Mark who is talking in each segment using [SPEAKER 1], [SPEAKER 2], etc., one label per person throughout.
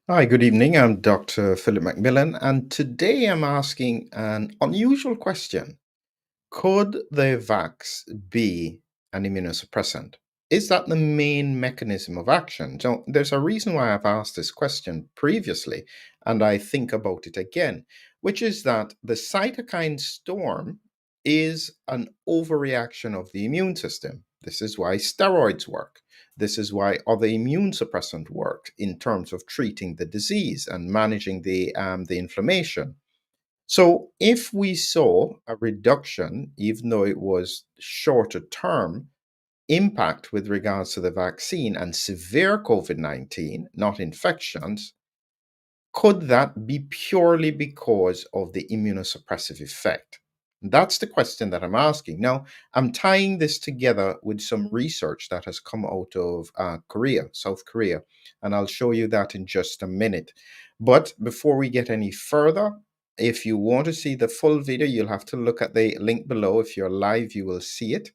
[SPEAKER 1] Hi, good evening. I'm Dr. Philip Macmillan, and today I'm asking an unusual question. Could the vax be an immunosuppressant? Is that the main mechanism of action? So, there's a reason why I've asked this question previously, and I think about it again, which is that the cytokine storm is an overreaction of the immune system. This is why steroids work. This is why other immune suppressants work in terms of treating the disease and managing the inflammation. So, if we saw a reduction, even though it was shorter term, impact with regards to the vaccine and severe COVID 19, not infections, could that be purely because of the immunosuppressive effect? That's the question that I'm asking. Now, I'm tying this together with some research that has come out of Korea, South Korea, and I'll show you that in just a minute. But before we get any further, if you want to see the full video, you'll have to look at the link below. If you're live, you will see it.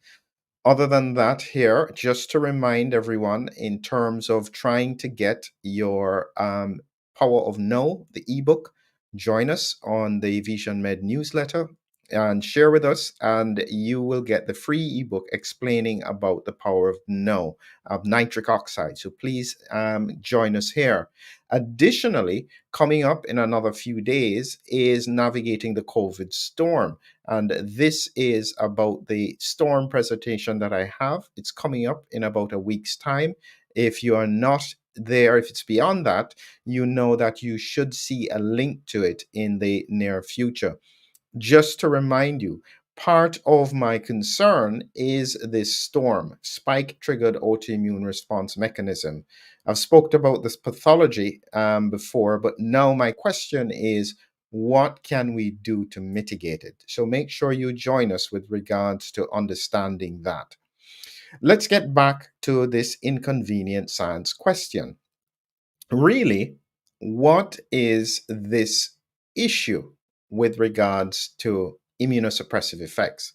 [SPEAKER 1] Other than that, here, just to remind everyone in terms of trying to get your Power of No, the ebook, join us on the Vision Med newsletter and share with us, and you will get the free ebook explaining about the power of no, of nitric oxide. So please join us here. Additionally, coming up in another few days is navigating the COVID storm. And this is about the storm presentation that I have. It's coming up in about a week's time. If you are not there, if it's beyond that, you know that you should see a link to it in the near future. Just to remind you, part of my concern is this storm, spike triggered autoimmune response mechanism. I've spoke about this pathology before, but now my question is, what can we do to mitigate it? So make sure you join us with regards to understanding that. Let's get back to this inconvenient science question. Really, what is this issue with regards to immunosuppressive effects?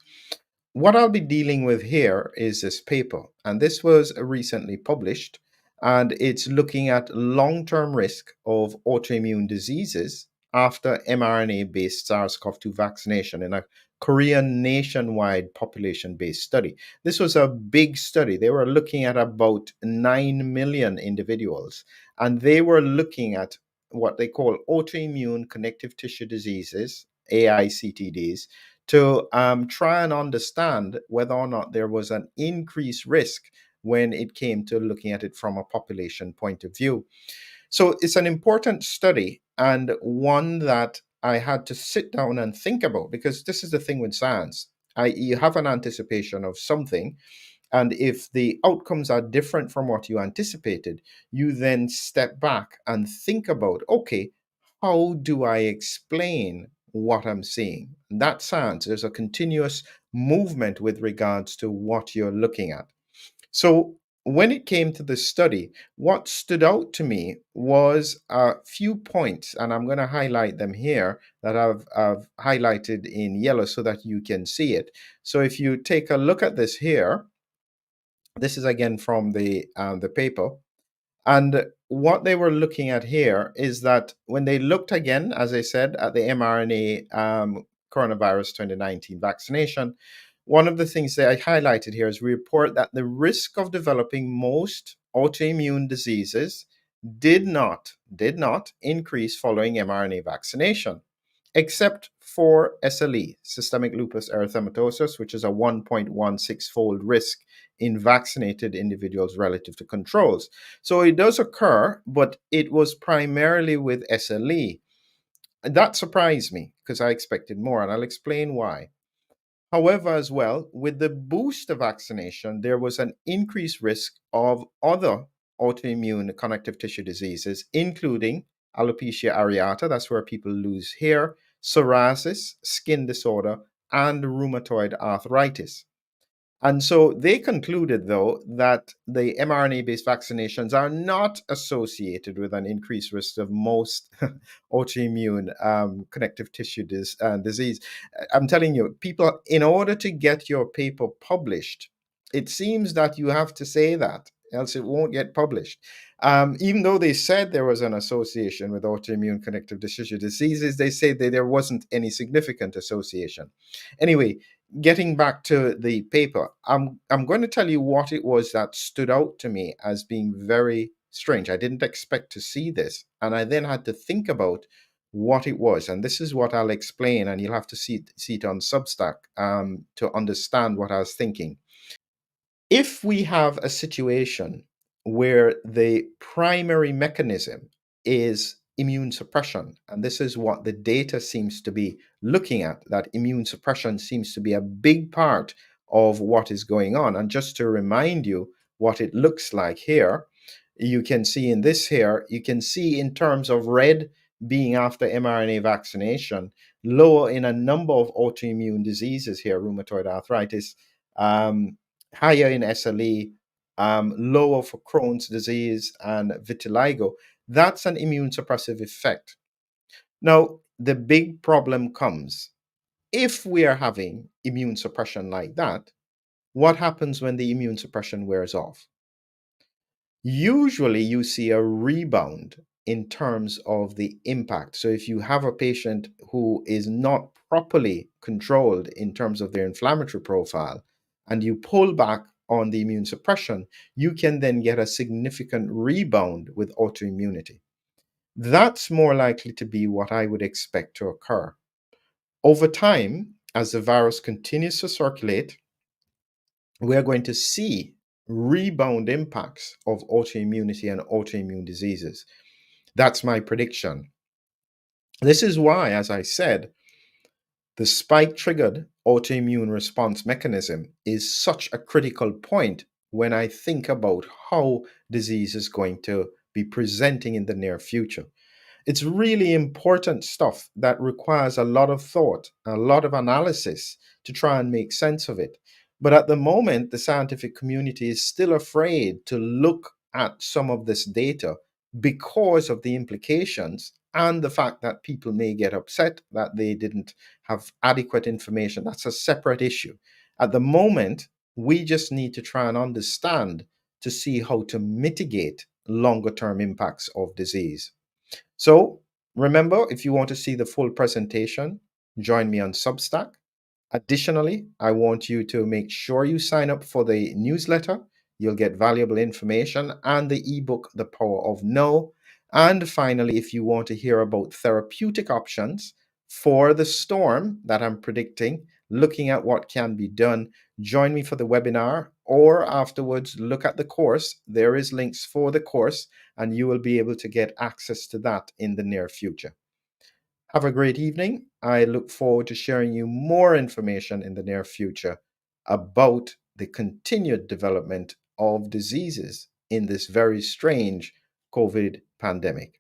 [SPEAKER 1] What I'll be dealing with here is this paper, and this was recently published, and it's looking at long term risk of autoimmune diseases after mRNA-based SARS-CoV-2 vaccination in a Korean nationwide population-based study. This was a big study. They were looking at about 9 million individuals, and they were looking at what they call autoimmune connective tissue diseases, AICTDs, to try and understand whether or not there was an increased risk when it came to looking at it from a population point of view. So it's an important study and one that I had to sit down and think about, because this is the thing with science. You have an anticipation of something, and if the outcomes are different from what you anticipated, you then step back and think about, okay, how do I explain what I'm seeing? And that science, there's a continuous movement with regards to what you're looking at. So when it came to the study, what stood out to me was a few points, and I'm going to highlight them here that I've highlighted in yellow so that you can see it. So if you take a look at this here, this is again from the paper. And what they were looking at here is that when they looked again, as I said, at the mRNA coronavirus 2019 vaccination, one of the things that I highlighted here is we report that the risk of developing most autoimmune diseases did not increase following mRNA vaccination, except for SLE, systemic lupus erythematosus, which is a 1.16-fold risk in vaccinated individuals relative to controls. So it does occur, but it was primarily with SLE. That surprised me because I expected more, and I'll explain why. However, as well, with the booster vaccination, there was an increased risk of other autoimmune connective tissue diseases, including alopecia areata, that's where people lose hair, psoriasis, skin disorder, and rheumatoid arthritis. And so they concluded, though, that the mRNA based vaccinations are not associated with an increased risk of most autoimmune connective tissue disease. I'm telling you, people, in order to get your paper published, it seems that you have to say that. else it won't get published. Even though they said there was an association with autoimmune connective tissue diseases, they say that there wasn't any significant association. Anyway, getting back to the paper, I'm going to tell you what it was that stood out to me as being very strange. I didn't expect to see this, and I then had to think about what it was, and this is what I'll explain, and you'll have to see it on Substack to understand what I was thinking. If we have a situation where the primary mechanism is immune suppression, and this is what the data seems to be looking at, that immune suppression seems to be a big part of what is going on. And just to remind you what it looks like here, you can see in this here, you can see in terms of red being after mRNA vaccination, lower in a number of autoimmune diseases here, rheumatoid arthritis, higher in SLE, lower for Crohn's disease and vitiligo. That's an immune suppressive effect. Now, the big problem comes if we are having immune suppression like that, what happens when the immune suppression wears off? Usually you see a rebound in terms of the impact. So if you have a patient who is not properly controlled in terms of their inflammatory profile and you pull back on the immune suppression, you can then get a significant rebound with autoimmunity. That's more likely to be what I would expect to occur. Over time, as the virus continues to circulate, we are going to see rebound impacts of autoimmunity and autoimmune diseases. That's my prediction. This is why, as I said, the spike triggered autoimmune response mechanism is such a critical point when I think about how disease is going to be presenting in the near future. It's really important stuff that requires a lot of thought, a lot of analysis to try and make sense of it. But at the moment, the scientific community is still afraid to look at some of this data because of the implications and the fact that people may get upset that they didn't have adequate information. That's a separate issue. At the moment, we just need to try and understand to see how to mitigate longer term impacts of disease. So remember, if you want to see the full presentation, join me on Substack. Additionally, I want you to make sure you sign up for the newsletter. You'll get valuable information and the ebook, The Power of No. And finally, if you want to hear about therapeutic options for the storm that I'm predicting, looking at what can be done, join me for the webinar or afterwards look at the course. There is links for the course and you will be able to get access to that in the near future. Have a great evening. I look forward to sharing you more information in the near future about the continued development of diseases in this very strange COVID pandemic.